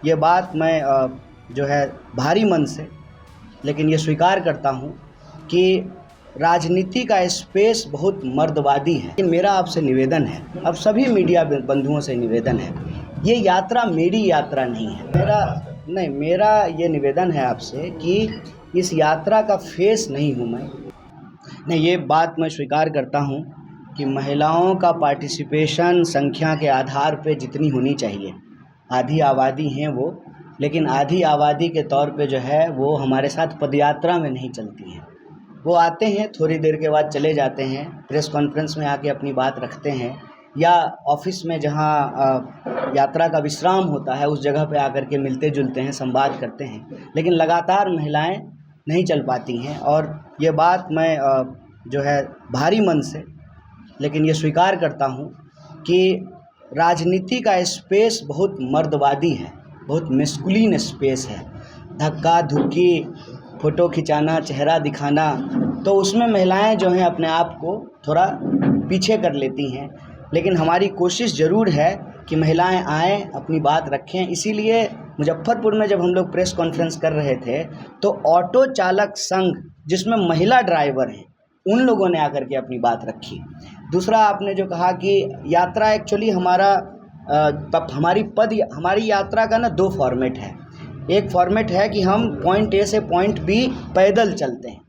ये बात मैं जो है भारी मन से लेकिन ये स्वीकार करता हूँ कि राजनीति का स्पेस बहुत मर्दवादी है। लेकिन मेरा आपसे निवेदन है, अब सभी मीडिया बंधुओं से निवेदन है, ये यात्रा मेरी यात्रा नहीं है। मेरा ये निवेदन है आपसे कि इस यात्रा का फेस नहीं हूँ मैं। नहीं, ये बात मैं स्वीकार करता हूँ कि महिलाओं का पार्टिसिपेशन संख्या के आधार पे जितनी होनी चाहिए, आधी आबादी हैं वो, लेकिन आधी आबादी के तौर पे जो है वो हमारे साथ पदयात्रा में नहीं चलती हैं। वो आते हैं, थोड़ी देर के बाद चले जाते हैं, प्रेस कॉन्फ्रेंस में आके अपनी बात रखते हैं, या ऑफिस में जहाँ यात्रा का विश्राम होता है उस जगह पे आकर के मिलते जुलते हैं, संवाद करते हैं, लेकिन लगातार महिलाएं नहीं चल पाती हैं। और ये बात मैं जो है भारी मन से लेकिन ये स्वीकार करता हूँ कि राजनीति का स्पेस बहुत मर्दवादी है, बहुत मैस्कुलिन स्पेस है। धक्का धुक्की, फ़ोटो खिंचाना, चेहरा दिखाना, तो उसमें महिलाएं जो हैं अपने आप को थोड़ा पीछे कर लेती हैं। लेकिन हमारी कोशिश ज़रूर है कि महिलाएं आएँ, अपनी बात रखें। इसीलिए मुजफ्फरपुर में जब हम लोग प्रेस कॉन्फ्रेंस कर रहे थे तो ऑटो चालक संघ, जिसमें महिला ड्राइवर हैं, उन लोगों ने आकर के अपनी बात रखी। दूसरा, आपने जो कहा कि यात्रा एक्चुअली हमारी यात्रा का ना 2 फॉर्मेट है। एक फॉर्मेट है कि हम पॉइंट ए से पॉइंट बी पैदल चलते हैं,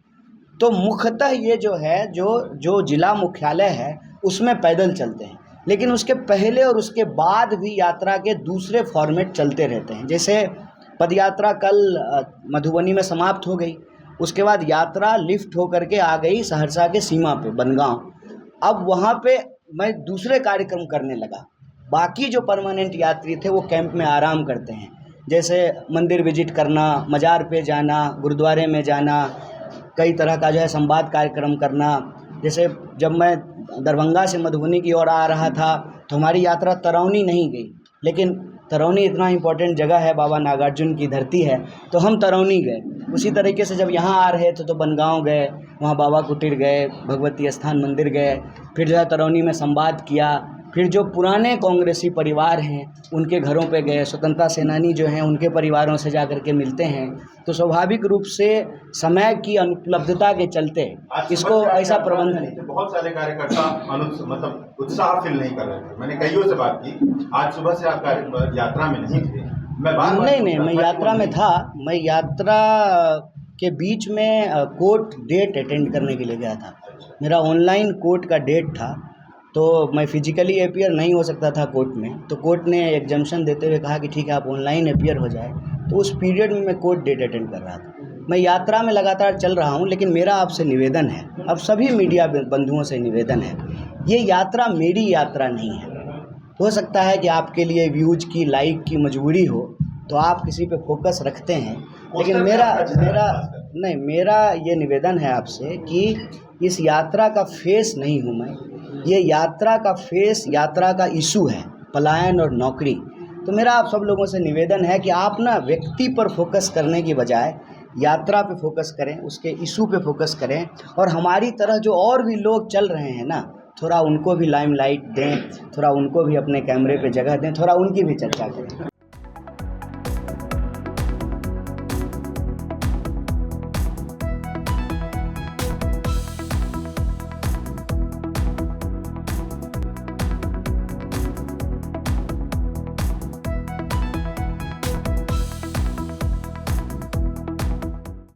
तो मुख्यतः ये जो है जो जिला मुख्यालय है उसमें पैदल चलते हैं, लेकिन उसके पहले और उसके बाद भी यात्रा के दूसरे फॉर्मेट चलते रहते हैं। जैसे पदयात्रा कल मधुबनी में समाप्त हो गई, उसके बाद यात्रा लिफ्ट होकर के आ गई सहरसा के सीमा पे बनगांव। अब वहाँ पे मैं दूसरे कार्यक्रम करने लगा। बाकी जो परमानेंट यात्री थे वो कैंप में आराम करते हैं, जैसे मंदिर विजिट करना, मज़ार पे जाना, गुरुद्वारे में जाना, कई तरह का जो है संवाद कार्यक्रम करना। जैसे जब मैं दरभंगा से मधुबनी की ओर आ रहा था तो हमारी यात्रा तरौनी नहीं गई, लेकिन तरौनी इतना इम्पोर्टेंट जगह है, बाबा नागार्जुन की धरती है, तो हम तरौनी गए। उसी तरीके से जब यहाँ आ रहे थे तो बनगांव गए, वहाँ बाबा कुटीर गए, भगवती स्थान मंदिर गए, फिर जो है तरौनी में संवाद किया। फिर जो पुराने कांग्रेसी परिवार हैं उनके घरों पे गए, स्वतंत्रता सेनानी जो हैं उनके परिवारों से जा कर के मिलते हैं। तो स्वाभाविक रूप से समय की अनुपलब्धता के चलते इसको ऐसा प्रबंध नहीं। बहुत सारे कार्यकर्ता मतलब उत्साह फील नहीं कर रहे थे। मैंने कईयों से बात की, आज सुबह से आप यात्रा में नहीं थे। मैं यात्रा में था। मैं यात्रा के बीच में कोर्ट डेट अटेंड करने के लिए गया था। मेरा ऑनलाइन कोर्ट का डेट था, तो मैं फिजिकली अपीयर नहीं हो सकता था कोर्ट में, तो कोर्ट ने एग्जम्पशन देते हुए कहा कि ठीक है आप ऑनलाइन अपीयर हो जाए। तो उस पीरियड में मैं कोर्ट डेट अटेंड कर रहा था। मैं यात्रा में लगातार चल रहा हूँ, लेकिन मेरा आपसे निवेदन है, अब सभी मीडिया बंधुओं से निवेदन है, ये यात्रा मेरी यात्रा नहीं है। हो सकता है कि आपके लिए व्यूज की, लाइक की मजबूरी हो तो आप किसी पे फोकस रखते हैं, लेकिन मेरा ये निवेदन है आपसे कि इस यात्रा का फेस नहीं हूँ मैं। ये यात्रा का फेस, यात्रा का इशू है पलायन और नौकरी। तो मेरा आप सब लोगों से निवेदन है कि आप ना व्यक्ति पर फोकस करने की बजाय यात्रा पे फोकस करें, उसके इशू पे फोकस करें, और हमारी तरह जो और भी लोग चल रहे हैं ना, थोड़ा उनको भी लाइमलाइट दें, थोड़ा उनको भी अपने कैमरे पे जगह दें, थोड़ा उनकी भी चर्चा करें।